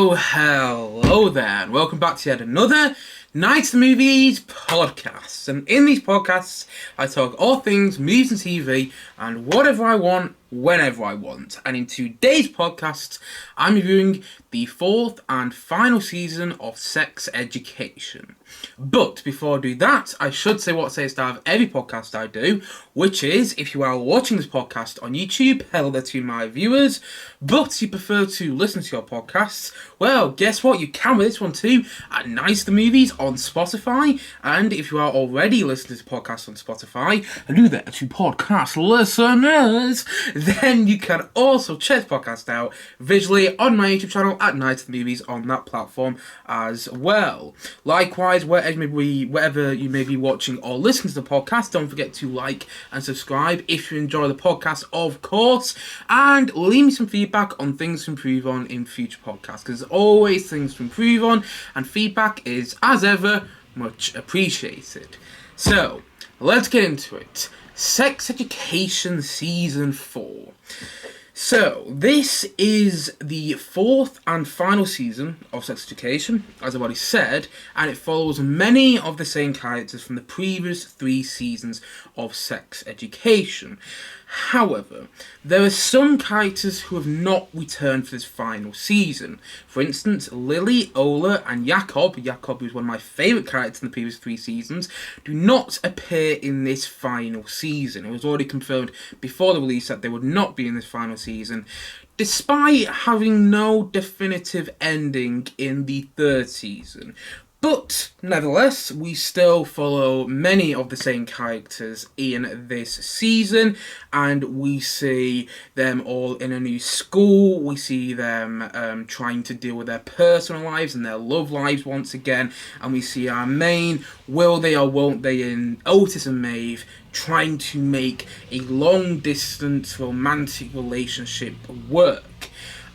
So, hello there, and welcome back to yet another Night of the Movies podcast. And in these podcasts, I talk all things movies and TV, and whatever I want, whenever I want. And in today's podcast, I'm reviewing the fourth and final season of Sex Education. But before I do that, I should say what I say at the start of every podcast I do, which is, if you are watching this podcast on YouTube, hello there to my viewers, but you prefer to listen to your podcasts, well, guess what? You can with this one too, at Night of the Movies on Spotify. And if you are already listening to the podcast on Spotify, hello there to podcast listeners, then you can also check the podcast out visually on my YouTube channel at Night of the Movies on that platform as well. Likewise, wherever you may be watching or listening to the podcast, don't forget to like and subscribe if you enjoy the podcast, of course, and leave me some feedback on things to improve on in future podcasts, because there's always things to improve on, and feedback is, as ever, much appreciated. So, let's get into it. Sex Education Season 4. So, this is the fourth and final season of Sex Education, as I've already said, and it follows many of the same characters from the previous 3 seasons of Sex Education. However, there are some characters who have not returned for this final season. For instance, Lily, Ola, and Jakob, who is one of my favourite characters in the previous 3 seasons, do not appear in this final season. It was already confirmed before the release that they would not be in this final season, despite having no definitive ending in the 3rd season. But, nevertheless, we still follow many of the same characters in this season, and we see them all in a new school. We see them trying to deal with their personal lives and their love lives once again, and we see our main will they or won't they in Otis and Maeve trying to make a long-distance romantic relationship work.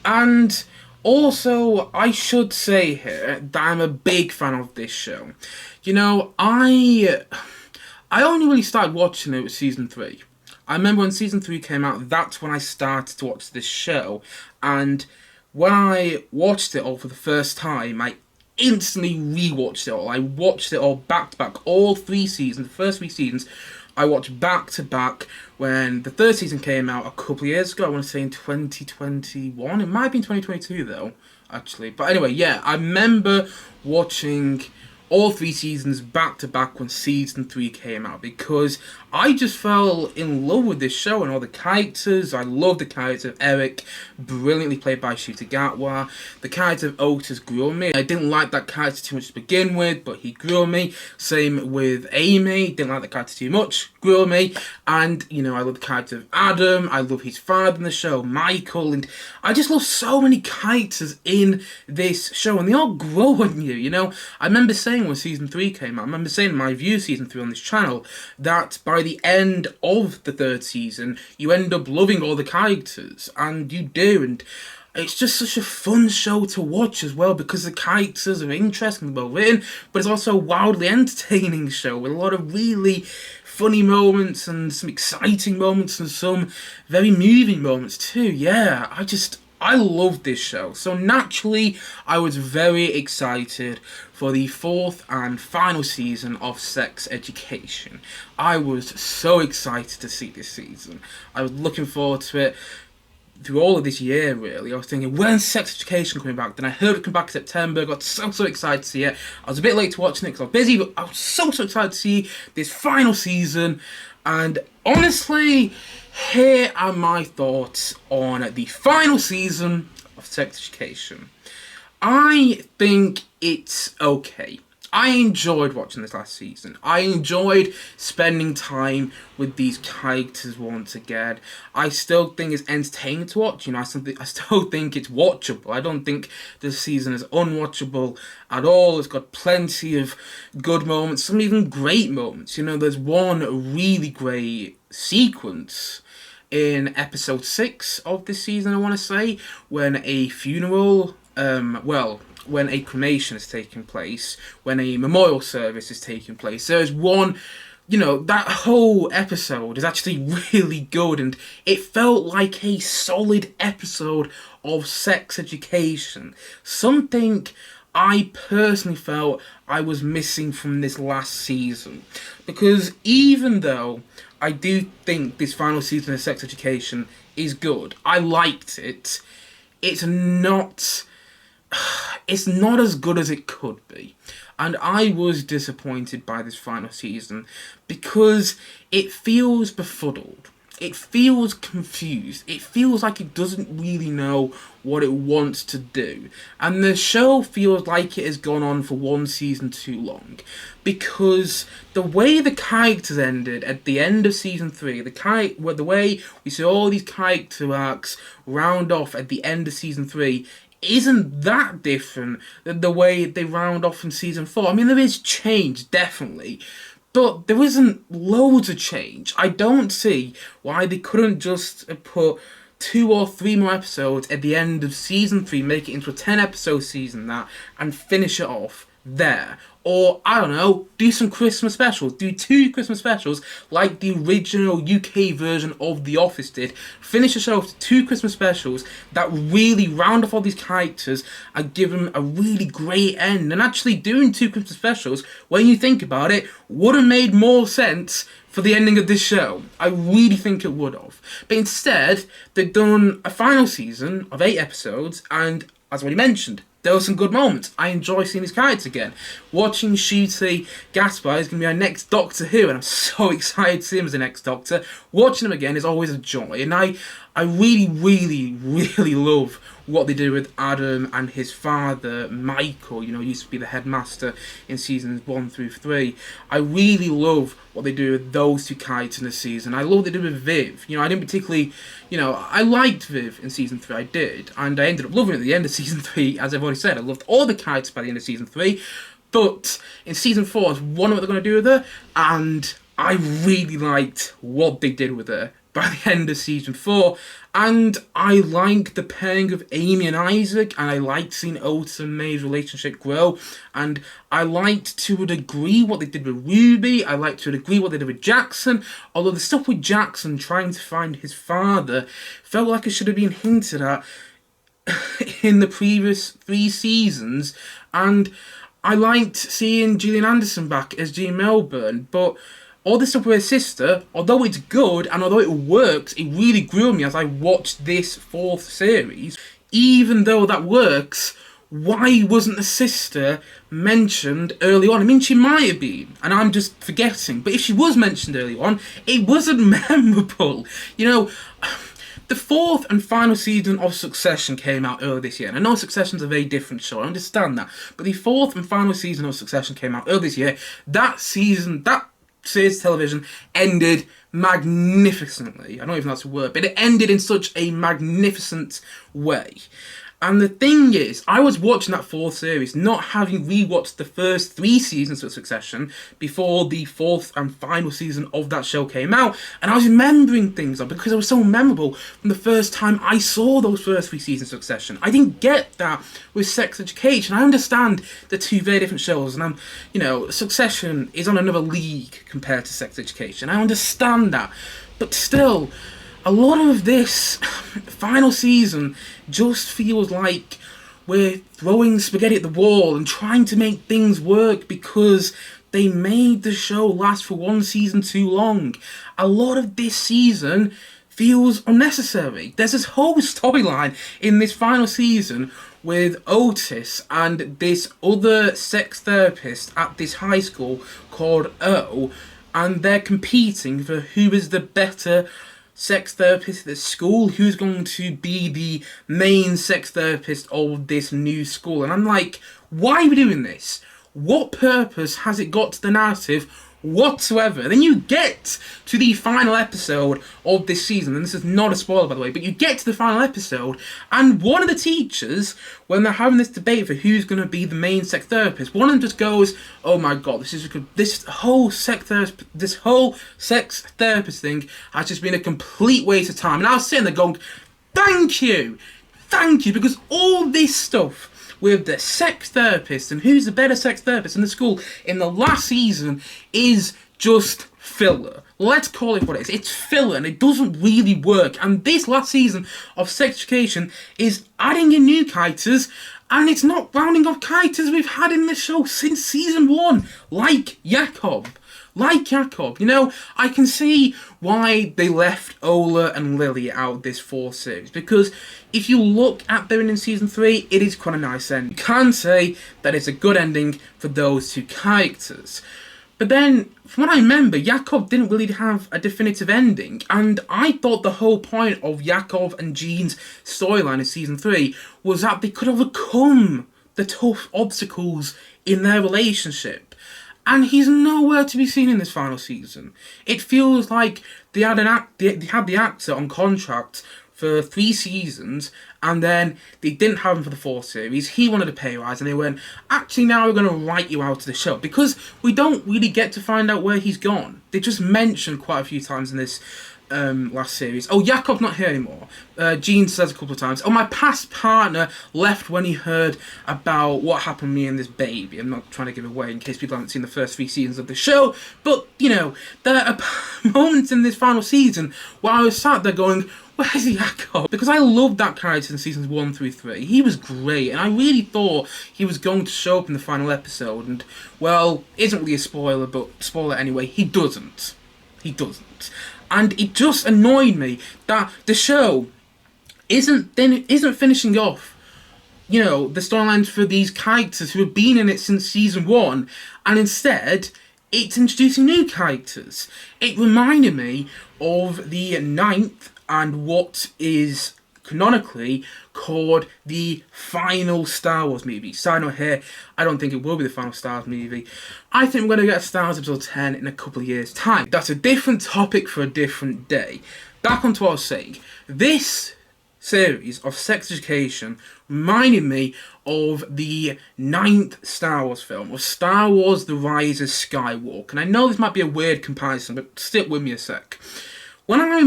And also, I should say here that I'm a big fan of this show. You know, I only really started watching it with Season 3. I remember when Season 3 came out, that's when I started to watch this show. And when I watched it all for the first time, I instantly rewatched it all. I watched it all back to back, all 3 seasons, the first 3 seasons. I watched back to back when the 3rd season came out a couple of years ago. I want to say in 2021. It might have been 2022 though, actually. But anyway, yeah, I remember watching all 3 seasons back to back when Season 3 came out, because I just fell in love with this show and all the characters. I love the character of Eric, brilliantly played by Shuta Gatwa. The character of Otis grew on me. I didn't like that character too much to begin with, but he grew on me. Same with Amy, didn't like the character too much, grew on me. And, you know, I love the character of Adam, I love his father in the show, Michael, and I just love so many characters in this show, and they all grow on you, you know. I remember saying when Season 3 came out, I remember saying in my review of Season 3 on this channel, that by the end of the 3rd season, you end up loving all the characters, and you do, and it's just such a fun show to watch as well, because the characters are interesting and well written, but it's also a wildly entertaining show with a lot of really funny moments and some exciting moments and some very moving moments too. Yeah, I love this show. So naturally, I was very excited for the 4th and final season of Sex Education. I was so excited to see this season. I was looking forward to it through all of this year, really. I was thinking, when's Sex Education coming back? Then I heard it come back in September. I got so excited to see it. I was a bit late to watching it because I was busy, but I was so excited to see this final season. And honestly, here are my thoughts on the final season of Sex Education. I think it's okay. I enjoyed watching this last season. I enjoyed spending time with these characters once again. I still think it's entertaining to watch. You know, I still think it's watchable. I don't think this season is unwatchable at all. It's got plenty of good moments, some even great moments. You know, there's one really great sequence in episode 6 of this season, I want to say, when a funeral, when a cremation is taking place, when a memorial service is taking place. There's one that whole episode is actually really good, and it felt like a solid episode of sex education. Something I personally felt I was missing from this last season. Because even though I do think this final season of sex education is good, I liked it, it's not as good as it could be. And I was disappointed by this final season because it feels befuddled. It feels confused. It feels like it doesn't really know what it wants to do. And the show feels like it has gone on for one season too long. Because the way the characters ended at the end of season 3, the way we see all these character arcs round off at the end of season 3, isn't that different than the way they round off in season 4. I mean, there is change, definitely, but there isn't loads of change. I don't see why they couldn't just put 2 or 3 more episodes at the end of season 3, make it into a 10-episode season, and finish it off there. Or, I don't know, do some Christmas specials. Do 2 Christmas specials like the original UK version of The Office did. Finish the show with 2 Christmas specials that really round off all these characters and give them a really great end. And actually doing 2 Christmas specials, when you think about it, would have made more sense for the ending of this show. I really think it would have. But instead, they've done a final season of 8 episodes, and as already mentioned, there were some good moments. I enjoy seeing his character again. Watching Ncuti Gaspar is going to be our next Doctor Who, and I'm so excited to see him as the next Doctor. Watching him again is always a joy, and I really, really, really love what they do with Adam and his father, Michael, used to be the headmaster in seasons 1 through 3. I really love what they do with those 2 characters in the season. I love what they do with Viv. I didn't particularly, I liked Viv in season 3, I did, and I ended up loving it at the end of season 3, as I've already said. I loved all the characters by the end of season 3, but in season 4, I was wondering what they're going to do with her, and I really liked what they did with her by the end of season 4, and I liked the pairing of Amy and Isaac, and I liked seeing Otis and Maeve's relationship grow, and I liked to a degree what they did with Ruby, I liked to a degree what they did with Jackson, although the stuff with Jackson trying to find his father felt like it should have been hinted at in the previous 3 seasons, and I liked seeing Gillian Anderson back as Jean Melbourne, but all this stuff with her sister, although it's good and although it works, it really grew on me as I watched this 4th series. Even though that works, why wasn't the sister mentioned early on? I mean, she might have been, and I'm just forgetting, but if she was mentioned early on, it wasn't memorable. The 4th and final season of Succession came out earlier this year, and I know Succession's a very different show, I understand that, but the 4th and final season of Succession came out earlier this year. That series television ended magnificently. I don't even know that's a word, but it ended in such a magnificent way. And the thing is, I was watching that 4th series, not having rewatched the first 3 seasons of Succession before the 4th and final season of that show came out, and I was remembering things because it was so memorable from the first time I saw those first 3 seasons of Succession. I didn't get that with Sex Education. I understand the 2 very different shows, and Succession is on another league compared to Sex Education. I understand that, but still, a lot of this final season just feels like we're throwing spaghetti at the wall and trying to make things work because they made the show last for 1 season too long. A lot of this season feels unnecessary. There's this whole storyline in this final season with Otis and this other sex therapist at this high school called O, and they're competing for who is the better sex therapist at the school, who's going to be the main sex therapist of this new school. And I'm like, why are we doing this? What purpose has it got to the narrative whatsoever? Then you get to the final episode of this season, and this is not a spoiler by the way, but you get to the final episode, and one of the teachers, when they're having this debate for who's going to be the main sex therapist, one of them just goes, "Oh my god, this whole sex therapist thing has just been a complete waste of time." And I was sitting there going, thank you, because all this stuff with the sex therapist and who's the better sex therapist in the school in the last season is just filler. Let's call it what it is. It's filler, and it doesn't really work. And this last season of Sex Education is adding in new characters, and it's not rounding off characters we've had in the show since season 1, like Jakob. I can see why they left Ola and Lily out this 4th series, because if you look at them in season 3, it is quite a nice ending. You can say that it's a good ending for those 2 characters. But then, from what I remember, Jakob didn't really have a definitive ending, and I thought the whole point of Jakob and Jean's storyline in season 3 was that they could overcome the tough obstacles in their relationship. And he's nowhere to be seen in this final season. It feels like they had the actor on contract for 3 seasons, and then they didn't have him for the 4th series. He wanted a pay rise, and they went, actually, now we're going to write you out of the show, because we don't really get to find out where he's gone. They just mentioned quite a few times in this last series. Oh, Jakob's not here anymore. Jean says a couple of times, oh, my past partner left when he heard about what happened to me and this baby. I'm not trying to give away in case people haven't seen the first 3 seasons of the show, but, there are moments in this final season where I was sat there going, where's Jakob? Because I loved that character in seasons 1 through 3. He was great, and I really thought he was going to show up in the final episode, and, well, isn't really a spoiler, but spoiler anyway, he doesn't. And it just annoyed me that the show isn't finishing off, the storylines for these characters who have been in it since season 1, and instead it's introducing new characters. It reminded me of the 9th and what is canonically called the final Star Wars movie. Side note here, I don't think it will be the final Star Wars movie. I think we're going to get a Star Wars episode 10 in a couple of years' time. That's a different topic for a different day. Back on to what I was saying. This series of Sex Education reminded me of the 9th Star Wars film, of Star Wars The Rise of Skywalker. And I know this might be a weird comparison, but stick with me a sec. When I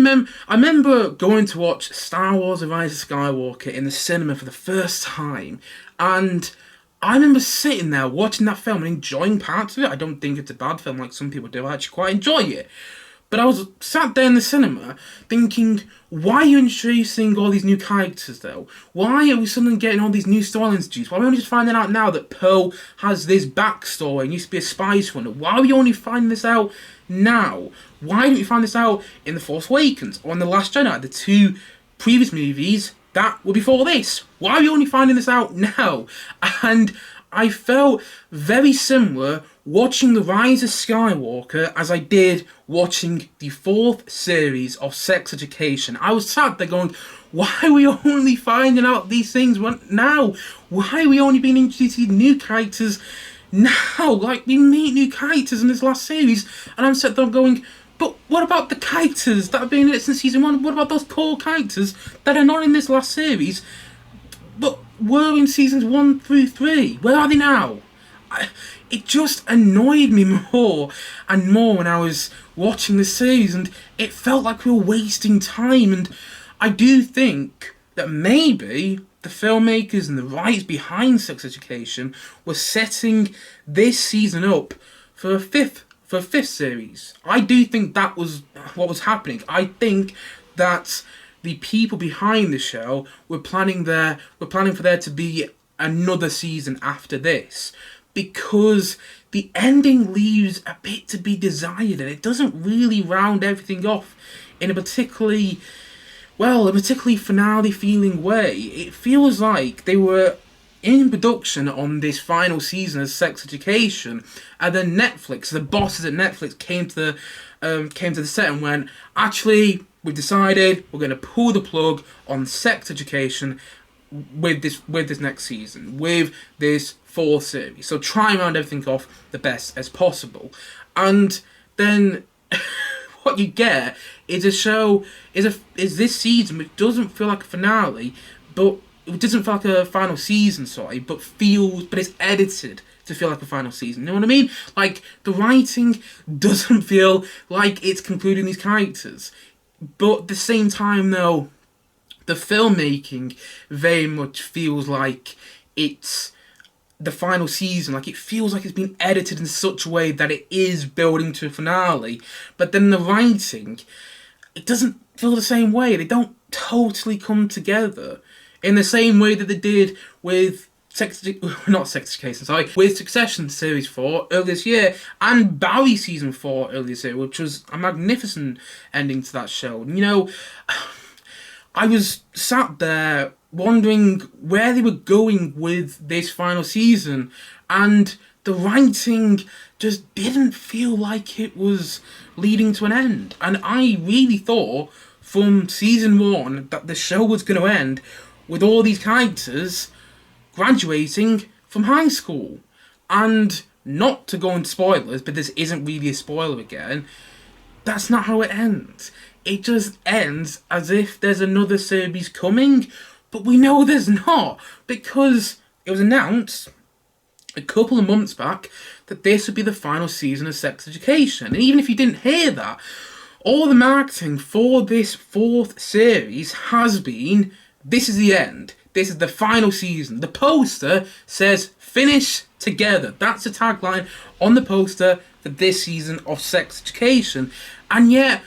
remember going to watch Star Wars The Rise of Skywalker in the cinema for the first time, and I remember sitting there watching that film and enjoying parts of it. I don't think it's a bad film like some people do, I actually quite enjoy it. But I was sat there in the cinema thinking, why are you introducing all these new characters though? Why are we suddenly getting all these new storylines introduced? Why are we only just finding out now that Poe has this backstory and used to be a spice runner? Why are we only finding this out now? Why didn't we find this out in The Force Awakens or in The Last Jedi, the 2 previous movies that were before this? Why are we only finding this out now? And I felt very similar watching The Rise of Skywalker as I did watching the 4th series of Sex Education. I was sat there going, why are we only finding out these things now? Why are we only being introduced to new characters now? Like, we meet new characters in this last series, and I'm sat there going, but what about the characters that have been in it since season 1? What about those core characters that are not in this last series, but were in seasons 1 through 3? Where are they now? It just annoyed me more and more when I was watching the series, and it felt like we were wasting time. And I do think that maybe the filmmakers and the writers behind Sex Education were setting this season up for a fifth series. I do think that was what was happening. I think that the people behind the show were planning for there to be another season after this, because the ending leaves a bit to be desired, and it doesn't really round everything off in a particularly finale feeling way. It feels like they were in production on this final season of Sex Education, and then Netflix, the bosses at Netflix, came to the set and went, actually, we've decided we're going to pull the plug on Sex Education with this next season, with this 4th series. So try and round everything off the best as possible. And then what you get is a show, is this season which doesn't feel like a finale, but it doesn't feel like a final season, but it's edited to feel like a final season. You know what I mean? Like, the writing doesn't feel like it's concluding these characters. But at the same time, though, the filmmaking very much feels like it's the final season. Like, it feels like it's been edited in such a way that it is building to a finale. But then the writing, it doesn't feel the same way. They don't totally come together in the same way that they did with with Succession Series 4 earlier this year, and Barry Season 4 earlier this year, which was a magnificent ending to that show. You know, I was sat there wondering where they were going with this final season, and the writing just didn't feel like it was leading to an end. And I really thought from season 1 that the show was going to end with all these characters graduating from high school. And not to go into spoilers, but this isn't really a spoiler again, that's not how it ends. It just ends as if there's another series coming, but we know there's not, because it was announced a couple of months back that this would be the final season of Sex Education. And even if you didn't hear that, all the marketing for this 4th series has been, this is the end. This is the final season. The poster says, finish together. That's the tagline on the poster for this season of Sex Education. And yet,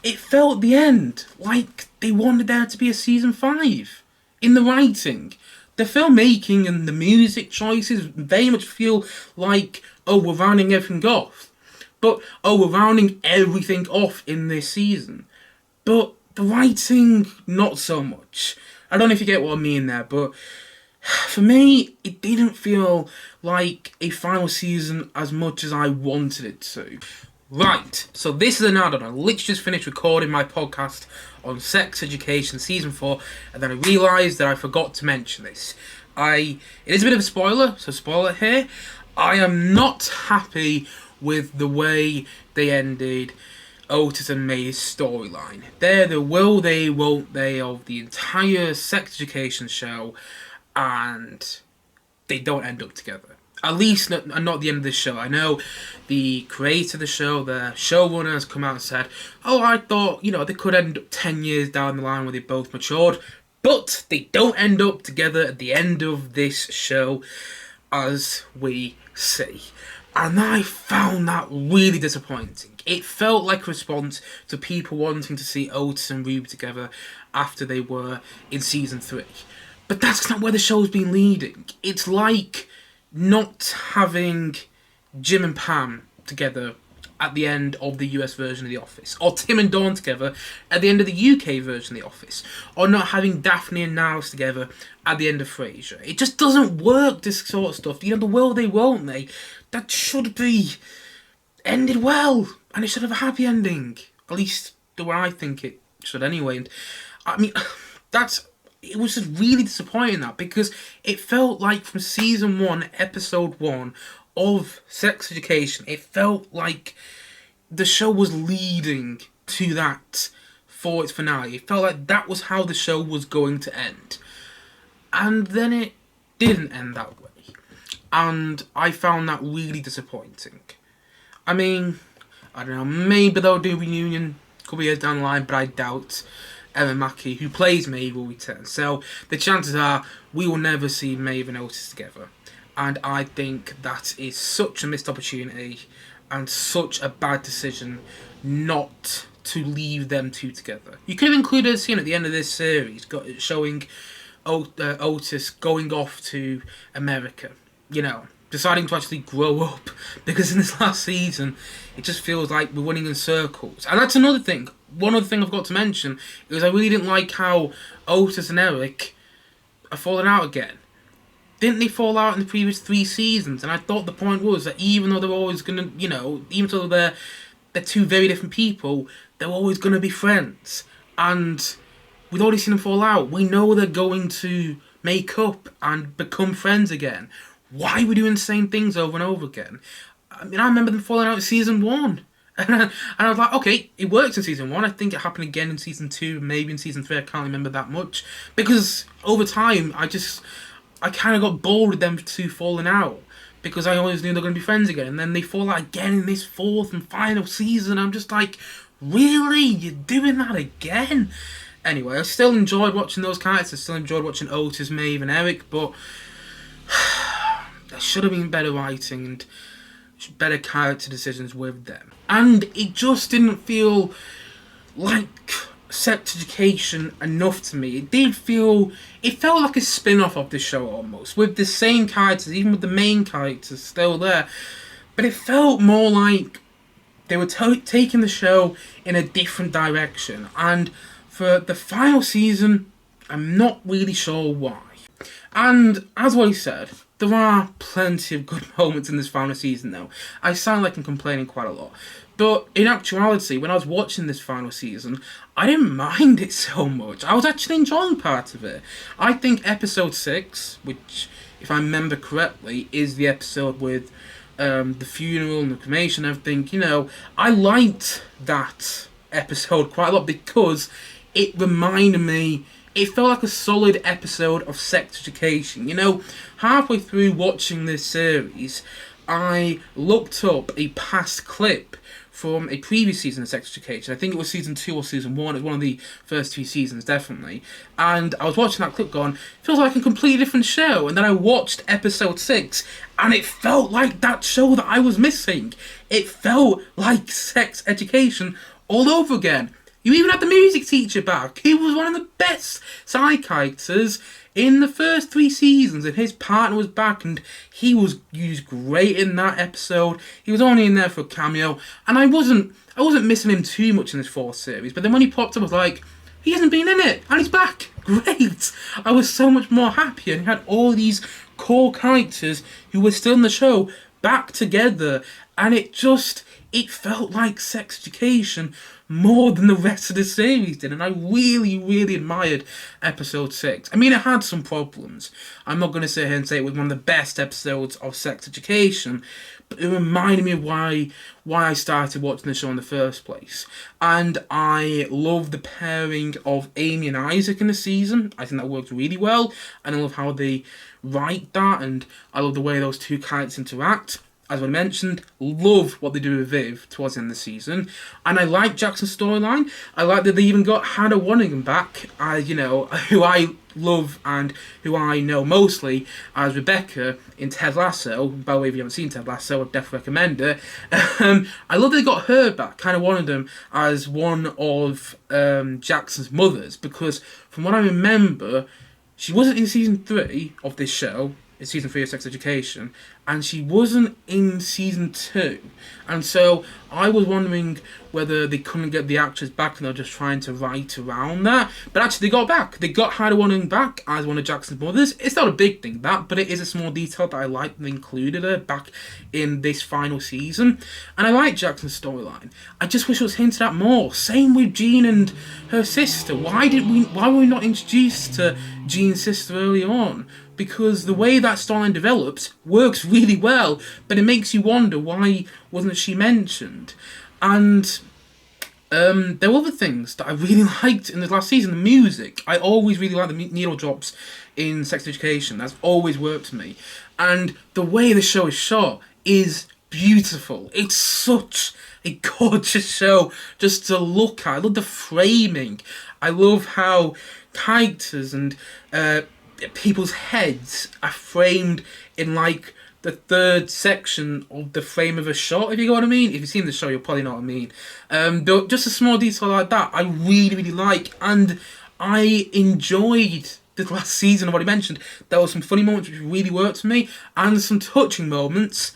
it felt at the end like they wanted there to be a season 5. In the writing, the filmmaking and the music choices very much feel like, oh, we're rounding everything off. But, oh, we're rounding everything off in this season. But the writing, not so much. I don't know if you get what I mean there, but for me, it didn't feel like a final season as much as I wanted it to. Right, so this is an add-on. I literally just finished recording my podcast on Sex Education Season 4, and then I realised that I forgot to mention this. It is a bit of a spoiler, so spoiler here. I am not happy with the way they ended Otis and Maeve's storyline. They're the will they, won't they of the entire Sex Education show, and they don't end up together. At least not the end of the show. I know the creator of the show, the showrunner, has come out and said, oh, I thought, they could end up 10 years down the line where they both matured, but they don't end up together at the end of this show, as we see. And I found that really disappointing. It felt like a response to people wanting to see Otis and Ruby together after they were in Season 3. But that's not where the show's been leading. It's like not having Jim and Pam together at the end of the US version of The Office, or Tim and Dawn together at the end of the UK version of The Office, or not having Daphne and Niles together at the end of Frasier. It just doesn't work, this sort of stuff. The will they, won't they, that should be ended well, and it should have a happy ending, at least the way I think it should anyway. And I mean, it was just really disappointing, that, because it felt like from Season 1, Episode 1 of Sex Education, it felt like the show was leading to that for its finale. It felt like that was how the show was going to end. And then it didn't end that way. And I found that really disappointing. I mean, I don't know, maybe they'll do a reunion a couple of years down the line, but I doubt Emma Mackey, who plays Maeve, will return. So the chances are we will never see Maeve and Otis together. And I think that is such a missed opportunity and such a bad decision not to leave them two together. You could have included a scene at the end of this series showing Otis going off to America, deciding to actually grow up, because in this last season it just feels like we're running in circles. And that's another thing. One other thing I've got to mention is I really didn't like how Otis and Eric are falling out again. Didn't they fall out in the previous 3 seasons? And I thought the point was that even though they're always gonna, even though they're two very different people, they're always gonna be friends. And we've already seen them fall out. We know they're going to make up and become friends again. Why are we doing the same things over and over again? I mean, I remember them falling out in Season 1. And I was like, okay, it works in Season 1. I think it happened again in Season 2, maybe in Season 3. I can't remember that much. Because over time, I kind of got bored with them two falling out, because I always knew they were going to be friends again. And then they fall out again in this 4th and final season. I'm just like, really? You're doing that again? Anyway, I still enjoyed watching those characters. I still enjoyed watching Otis, Maeve and Eric, but there should have been better writing and better character decisions with them. And it just didn't feel like Sex Education enough to me. It felt like a spin-off of the show almost, with the same characters, even with the main characters still there. But it felt more like they were taking the show in a different direction. And for the final season, I'm not really sure why. And as I said, there are plenty of good moments in this final season though. I sound like I'm complaining quite a lot. But in actuality, when I was watching this final season, I didn't mind it so much. I was actually enjoying part of it. I think episode 6, which, if I remember correctly, is the episode with the funeral and the cremation and everything, I liked that episode quite a lot because it reminded me, it felt like a solid episode of Sex Education. Halfway through watching this series, I looked up a past clip from a previous season of Sex Education. I think it was season 2 or season 1. It was one of the first 2 seasons, definitely. And I was watching that clip going, feels like a completely different show. And then I watched episode 6, and it felt like that show that I was missing. It felt like Sex Education all over again. You even had the music teacher back. He was one of the best side characters in the first 3 seasons, and his partner was back, and he was used great in that episode. He was only in there for a cameo, and I wasn't missing him too much in this 4th series. But then when he popped up, I was like, he hasn't been in it, and he's back. Great! I was so much more happy, and he had all these core characters who were still in the show back together, and it felt like Sex Education more than the rest of the series did, and I really, really admired episode 6. I mean, it had some problems. I'm not going to sit here and say it was one of the best episodes of Sex Education, but it reminded me of why I started watching the show in the first place. And I love the pairing of Amy and Isaac in the season. I think that works really well, and I love how they write that, and I love the way those two characters interact. As I mentioned, love what they do with Viv towards the end of the season. And I like Jackson's storyline. I like that they even got Hannah Wanigan back, who I love and who I know mostly as Rebecca in Ted Lasso. By the way, if you haven't seen Ted Lasso, I'd definitely recommend it. I love that they got her back, kind of one of them, as one of Jackson's mothers. Because from what I remember, she wasn't in season 3 of this show. It's season 3 of Sex Education, and she wasn't in season 2. And so I was wondering whether they couldn't get the actress back and they're just trying to write around that. But actually they got back. They got Hannah Wanigan back as one of Jackson's mothers. It's not a big thing, but it is a small detail that I like, and they included her back in this final season. And I like Jackson's storyline. I just wish it was hinted at more. Same with Jean and her sister. Why were we not introduced to Jean's sister early on? Because the way that storyline develops works really well, but it makes you wonder, why wasn't she mentioned? And there were other things that I really liked in the last season. The music. I always really like the needle drops in Sex Education. That's always worked for me. And the way the show is shot is beautiful. It's such a gorgeous show just to look at. I love the framing. I love how characters and people's heads are framed in like the 3rd section of the frame of a shot, if you know what I mean. If you've seen the show, you'll probably know what I mean. But just a small detail like that, I really, really like, and I enjoyed the last season of what I mentioned. There were some funny moments which really worked for me, and some touching moments.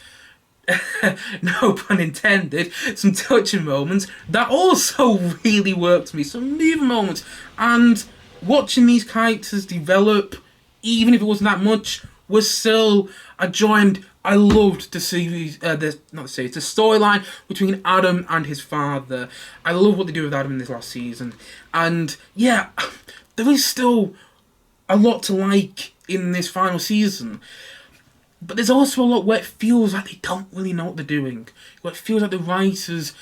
No pun intended. Some touching moments that also really worked for me. Some moving moments, and watching these characters develop, even if it wasn't that much, was still a joy. And I loved the storyline between Adam and his father. I love what they do with Adam in this last season. And yeah, there is still a lot to like in this final season. But there's also a lot where it feels like they don't really know what they're doing. Where it feels like the writers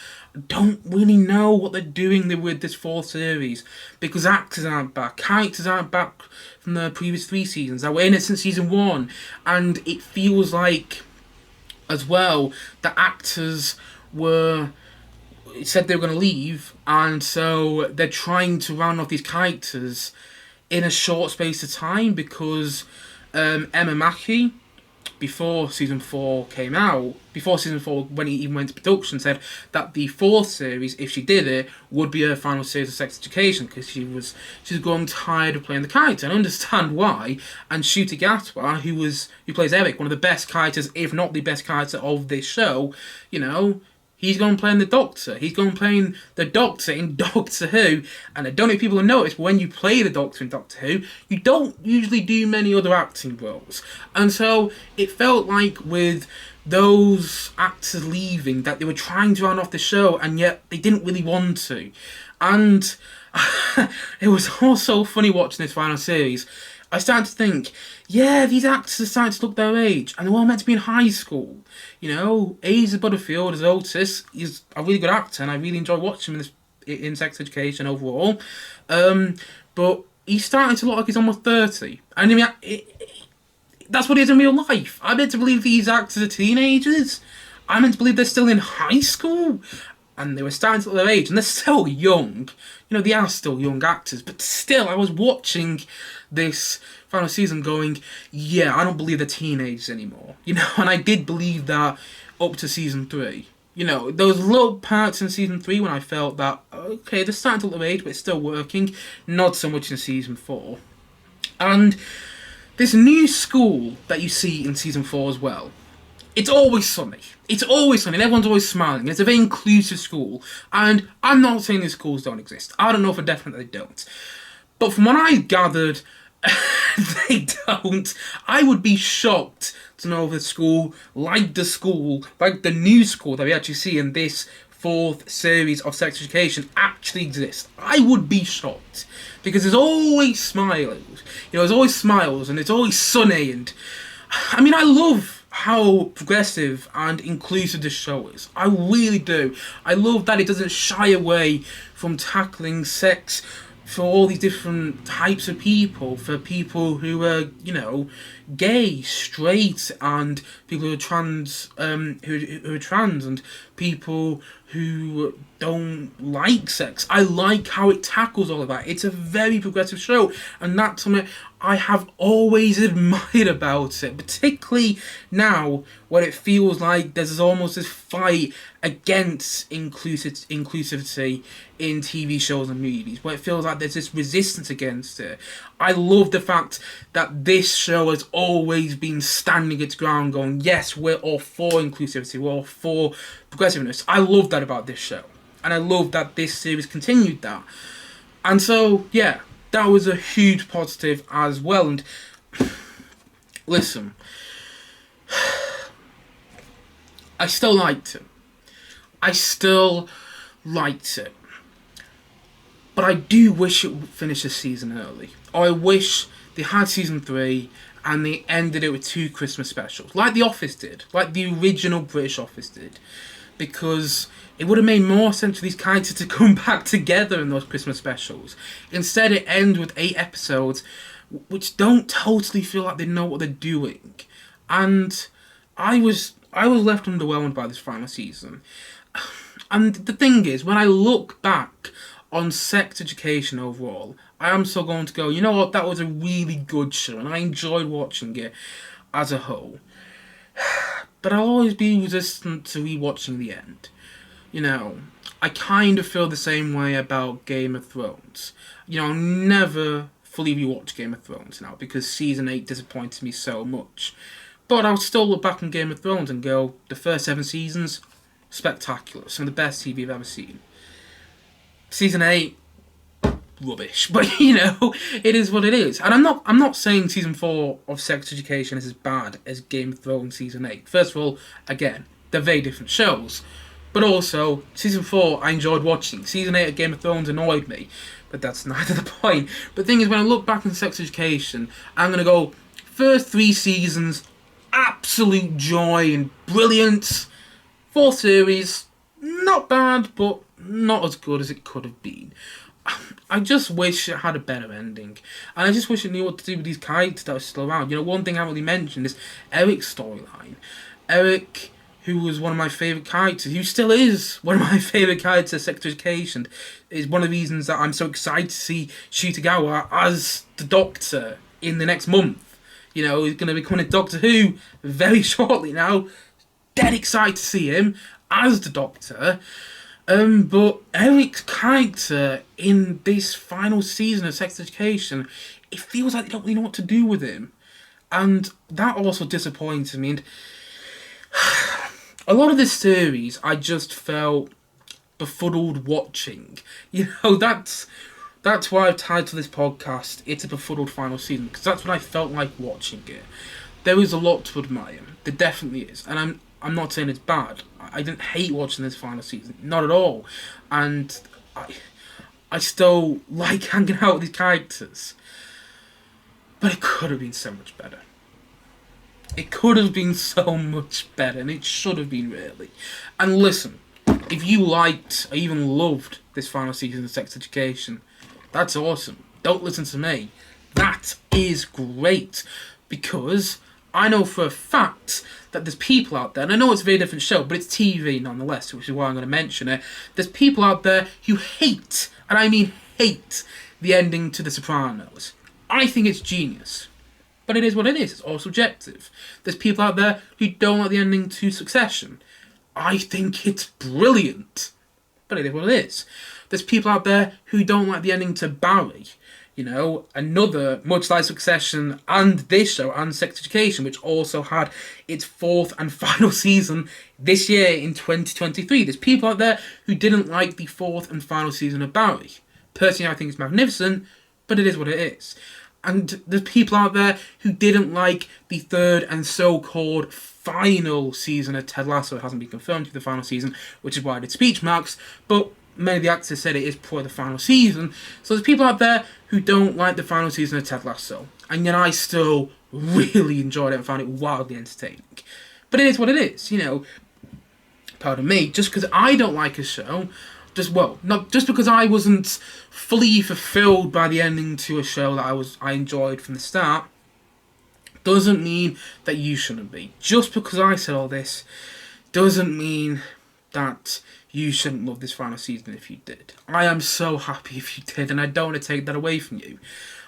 don't really know what they're doing with this 4th series, because actors aren't back, characters aren't back from the previous 3 seasons that were in it since season 1, and it feels like, as well, the actors said they were going to leave, and so they're trying to round off these characters in a short space of time, because Emma Mackey, before season 4 came out, before season 4, when he even went to production, said that the 4th series, if she did it, would be her final series of Sex Education, because she's growing tired of playing the character. And I understand why. And Shuti Gatwa, who plays Eric, one of the best characters, if not the best character of this show, he's going playing the Doctor. He's going playing the Doctor in Doctor Who. And I don't know if people have noticed, but when you play the Doctor in Doctor Who, you don't usually do many other acting roles. And so it felt like with those actors leaving that they were trying to round off the show, and yet they didn't really want to. And it was also funny watching this final series. I started to think, yeah, these actors are starting to look their age, and they're all meant to be in high school. Asa Butterfield as Otis, he's a really good actor, and I really enjoy watching him in Sex Education overall. But he's starting to look like he's almost 30. And I mean, that's what he is in real life. I'm meant to believe these actors are teenagers. I'm meant to believe they're still in high school. And they were starting to look their age, and they're still young. They are still young actors, but still, I was watching this final season going, yeah, I don't believe they're teenagers anymore. And I did believe that up to season 3. There was little parts in season 3 when I felt that, okay, they're starting to look their age, but it's still working. Not so much in season 4. And this new school that you see in season 4 as well, it's always sunny. It's always sunny, and everyone's always smiling. It's a very inclusive school, and I'm not saying these schools don't exist. I don't know for definite they don't. But from what I gathered, they don't. I would be shocked to know if a school, like the new school that we actually see in this 4th series of Sex Education, actually exists. I would be shocked. Because there's always smiles. There's always smiles, and it's always sunny, and I mean, I love how progressive and inclusive this show is. I really do. I love that it doesn't shy away from tackling sex for all these different types of people, for people who are, gay, straight, and people who are trans, who are trans, and people who don't like sex. I like how it tackles all of that. It's a very progressive show, and that's something I have always admired about it, particularly now when it feels like there's almost this fight against inclusivity in TV shows and movies, where it feels like there's this resistance against it. I love the fact that this show has always been standing its ground, going, yes, we're all for inclusivity, we're all for progressiveness. I love that about this show, and I love that this series continued that. And so, yeah, that was a huge positive as well. And listen, I still liked it. But I do wish it would finish the season early. Or I wish they had season 3 and they ended it with 2 Christmas specials, like The Office did, like the original British Office did. Because it would have made more sense for these characters to come back together in those Christmas specials. Instead, it ends with 8 episodes which don't totally feel like they know what they're doing. And I was left underwhelmed by this final season. And the thing is, when I look back on Sex Education overall, I am still going to go, you know what, that was a really good show, and I enjoyed watching it as a whole. But I'll always be resistant to rewatching the end. I kind of feel the same way about Game of Thrones. I'll never fully rewatch Game of Thrones now, because season 8 disappointed me so much. But I'll still look back on Game of Thrones and go, the first 7 seasons, spectacular. Some of the best TV I've ever seen. Season 8, rubbish. But, it is what it is. And I'm not saying season 4 of Sex Education is as bad as Game of Thrones season 8. First of all, again, they're very different shows. But also, season 4 I enjoyed watching. Season 8 of Game of Thrones annoyed me. But that's neither the point. But the thing is, when I look back on Sex Education, I'm going to go, first 3 seasons, absolute joy and brilliance. 4th series, not bad, but not as good as it could have been. I just wish it had a better ending. And I just wish it knew what to do with these characters that are still around. One thing I haven't really mentioned is Eric's storyline. Eric, who was one of my favourite characters, who still is one of my favourite characters of Sex Education, is one of the reasons that I'm so excited to see Shutagawa as the Doctor in the next month. You know, he's going to be coming to Doctor Who very shortly now. Dead excited to see him as the Doctor. But Eric's character in this final season of Sex Education, it feels like they don't really know what to do with him. And that also disappointed me. And a lot of this series, I just felt befuddled watching. You know, that's why I've titled this podcast, It's a Befuddled Final Season, because that's what I felt like watching it. There is a lot to admire. There definitely is. And I'm not saying it's bad. I didn't hate watching this final season. Not at all. And I still like hanging out with these characters. But it could have been so much better. It could have been so much better. And it should have been, really. And listen, if you liked or even loved this final season of Sex Education, that's awesome. Don't listen to me. That is great. Because I know for a fact that there's people out there, and I know it's a very different show, but it's TV nonetheless, which is why I'm going to mention it. There's people out there who hate, and I mean hate, the ending to The Sopranos. I think it's genius. But it is what it is. It's all subjective. There's people out there who don't like the ending to Succession. I think it's brilliant. But it is what it is. There's people out there who don't like the ending to Barry. You know, another, much like Succession and this show and Sex Education, which also had its fourth and final season this year in 2023. There's people out there who didn't like the fourth and final season of Barry. Personally, I think it's magnificent, but it is what it is. And there's people out there who didn't like the third and so-called final season of Ted Lasso. It hasn't been confirmed to be the final season, which is why I did speech marks, but many of the actors said it is probably the final season. So there's people out there who don't like the final season of Ted Lasso. And yet I still really enjoyed it and found it wildly entertaining. But it is what it is, you know. Pardon me, just because I don't like a show, not just because I wasn't fully fulfilled by the ending to a show that I enjoyed from the start, doesn't mean that you shouldn't be. Just because I said all this doesn't mean that you shouldn't love this final season if you did. I am so happy if you did, and I don't want to take that away from you.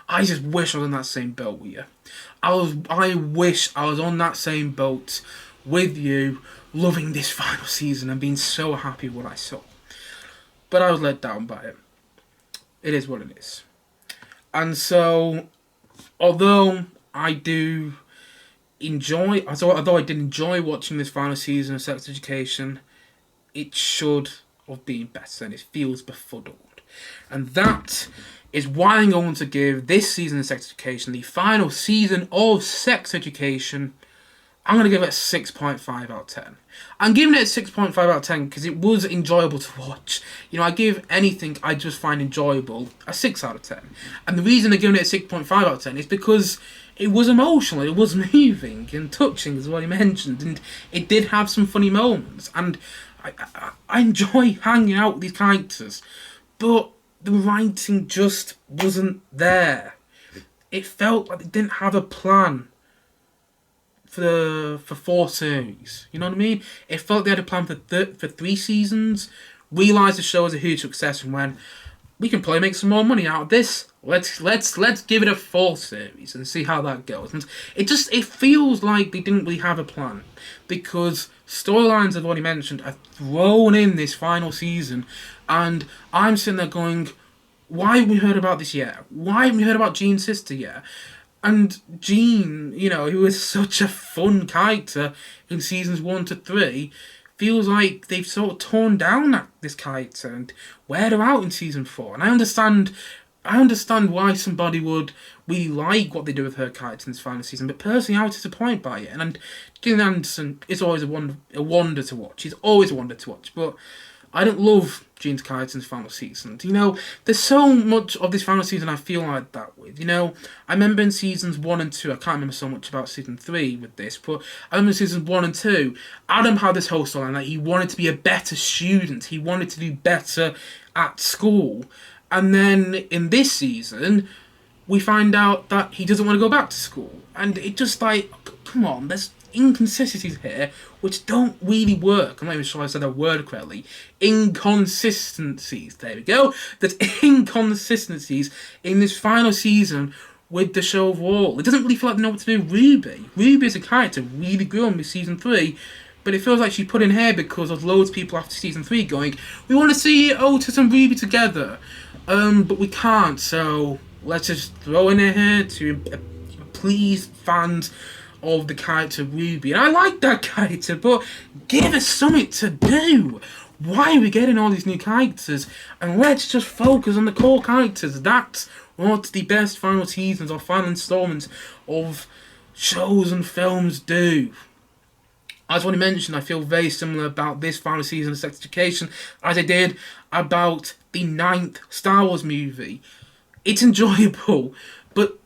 I just wish I was on that same boat with you. I wish I was on that same boat with you, loving this final season and being so happy with what I saw. But I was let down by it. It is what it is. And so, although I did enjoy watching this final season of Sex Education, it should have been better, and it feels befuddled. And that is why I'm going to give this season of Sex Education, the final season of Sex Education, I'm going to give it a 6.5 out of 10. I'm giving it a 6.5 out of 10 because it was enjoyable to watch. You know, I give anything I just find enjoyable a 6 out of 10. And the reason I'm giving it a 6.5 out of 10 is because it was emotional, it was moving and touching, as what he mentioned, and it did have some funny moments. And I enjoy hanging out with these characters, but the writing just wasn't there. It felt like they didn't have a plan for 4 series. You know what I mean? It felt they had a plan for 3 seasons, realised the show was a huge success, and went, we can probably make some more money out of this. Let's give it a 4 series and see how that goes. And it feels like they didn't really have a plan, because storylines I've already mentioned are thrown in this final season, and I'm sitting there going, why haven't we heard about this yet? Why haven't we heard about Jean's sister yet? And Jean, you know, who was such a fun character in seasons 1 to 3, feels like they've sort of torn down this character and wear her out in season 4. And I understand why somebody would really like what they do with her character in this final season, but personally I was disappointed by it. And Gillian Anderson is always a wonder to watch. She's always a wonder to watch, but I don't love Jean's character in this final season. You know, there's so much of this final season I feel like that with. You know, I remember in seasons 1 and 2, I can't remember so much about season 3 with this, but I remember in seasons 1 and 2, Adam had this whole storyline that he wanted to be a better student. He wanted to do better at school. And then in this season, we find out that he doesn't want to go back to school. And it just like, come on, there's inconsistencies here which don't really work. I'm not even sure I said that word correctly. Inconsistencies. There we go. There's inconsistencies in this final season with the show overall. It doesn't really feel like they know what to do with Ruby. Ruby as a character really grew on with season 3, but it feels like she put in here because there's loads of people after season 3 going, we want to see Otis and Ruby together, but we can't, so let's just throw in here to please fans of the character Ruby. And I like that character, but give us something to do. Why are we getting all these new characters? And let's just focus on the core characters. That's what the best final seasons or final installments of shows and films do. As I mentioned, I feel very similar about this final season of Sex Education as I did about the 9th Star Wars movie. It's enjoyable, but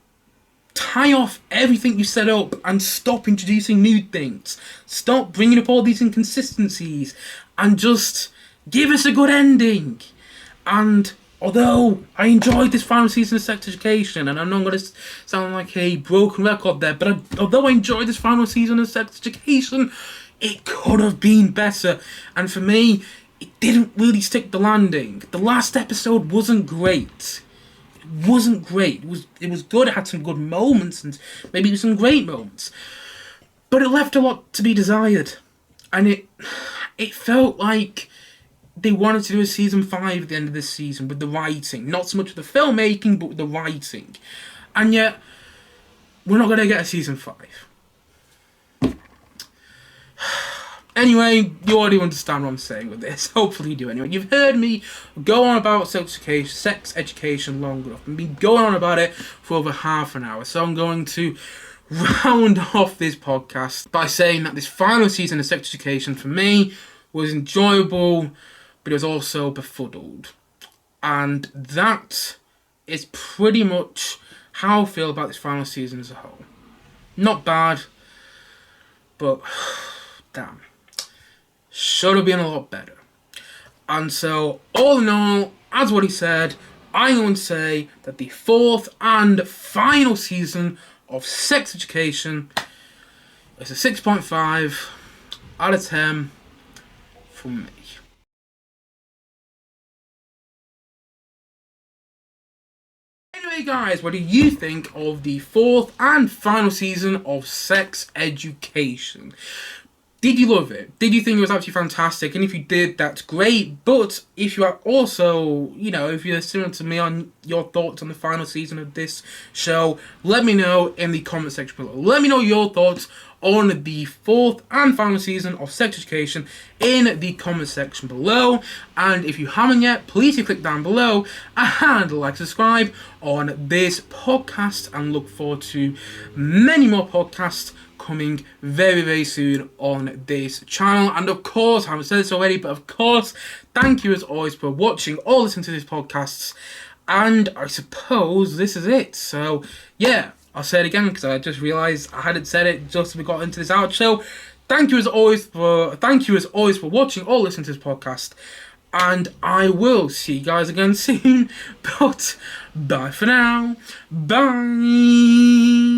tie off everything you set up and stop introducing new things. Stop bringing up all these inconsistencies and just give us a good ending. And although I enjoyed this final season of Sex Education, and I'm not going to sound like a broken record there, but although I enjoyed this final season of Sex Education, it could have been better. And for me, it didn't really stick the landing. The last episode wasn't great. It wasn't great. It was good. It had some good moments and maybe some great moments, but it left a lot to be desired. And it felt like they wanted to do a season 5 at the end of this season with the writing, not so much with the filmmaking, but with the writing. And yet, we're not going to get a season 5. Anyway, you already understand what I'm saying with this. Hopefully you do anyway. You've heard me go on about sex education long enough. I've been going on about it for over half an hour. So I'm going to round off this podcast by saying that this final season of Sex Education for me was enjoyable, but it was also befuddled. And that is pretty much how I feel about this final season as a whole. Not bad, but damn. Should have been a lot better. And so, all in all, as what he said, I'm going to say that the 4th and final season of Sex Education is a 6.5 out of 10 from me. Anyway guys, what do you think of the 4th and final season of Sex Education? Did you love it? Did you think it was absolutely fantastic? And if you did, that's great. But if you are also, if you're similar to me on your thoughts on the final season of this show, let me know in the comment section below. Let me know your thoughts on the 4th and final season of Sex Education in the comment section below. And if you haven't yet, please click down below and like, subscribe on this podcast, and look forward to many more podcasts coming very, very soon on this channel. And of course, I haven't said this already, but of course, thank you as always for watching or listening to these podcasts. And I suppose this is it. So yeah, I'll say it again because I just realised I hadn't said it just as we got into this outro. Thank you as always for watching or listening to this podcast. And I will see you guys again soon. But bye for now. Bye.